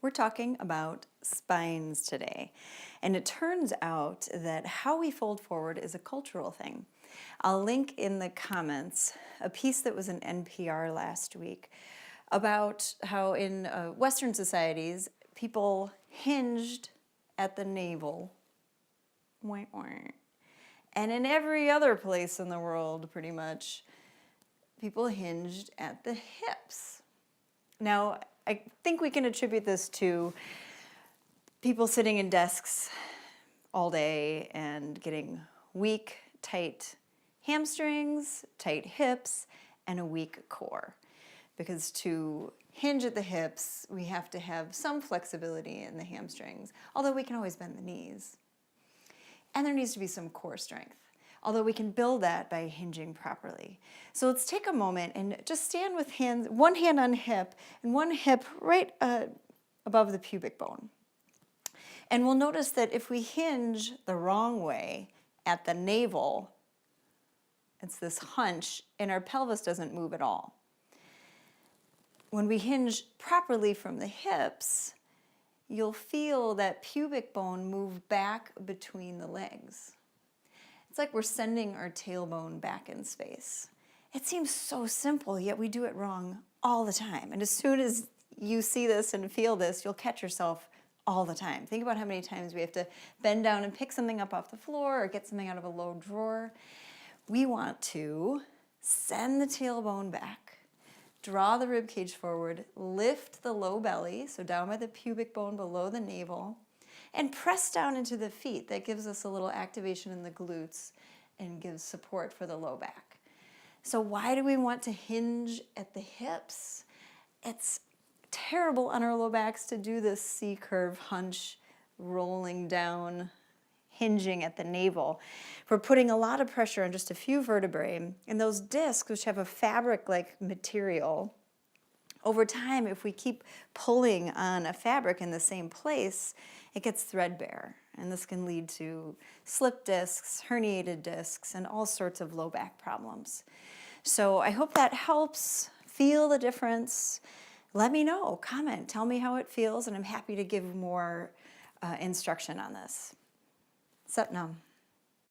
We're talking about spines today. And it turns out that how we fold forward is a cultural thing. I'll link in the comments a piece that was in NPR last week about how in Western societies, people hinged at the navel. And in every other place in the world, pretty much, people hinged at the hips. Now, I think we can attribute this to people sitting in desks all day and getting weak, tight hamstrings, tight hips, and a weak core. Because to hinge at the hips, we have to have some flexibility in the hamstrings, although we can always bend the knees. And there needs to be some core strength, although we can build that by hinging properly. So let's take a moment and just stand with hands, one hand on hip and one hip right above the pubic bone. And we'll notice that if we hinge the wrong way at the navel, it's this hunch and our pelvis doesn't move at all. When we hinge properly from the hips, you'll feel that pubic bone move back between the legs. It's like we're sending our tailbone back in space. It seems so simple, yet we do it wrong all the time. And as soon as you see this and feel this, you'll catch yourself all the time. Think about how many times we have to bend down and pick something up off the floor or get something out of a low drawer. We want to send the tailbone back, draw the ribcage forward, lift the low belly, so down by the pubic bone below the navel, and press down into the feet. That gives us a little activation in the glutes and gives support for the low back. So why do we want to hinge at the hips? It's terrible on our low backs to do this C-curve hunch, rolling down, hinging at the navel. We're putting a lot of pressure on just a few vertebrae, and those discs, which have a fabric-like material, over time, if we keep pulling on a fabric in the same place, it gets threadbare, and this can lead to slip discs, herniated discs, and all sorts of low back problems. So I hope that helps. Feel the difference. Let me know, comment, tell me how it feels, and I'm happy to give more instruction on this. Satnam.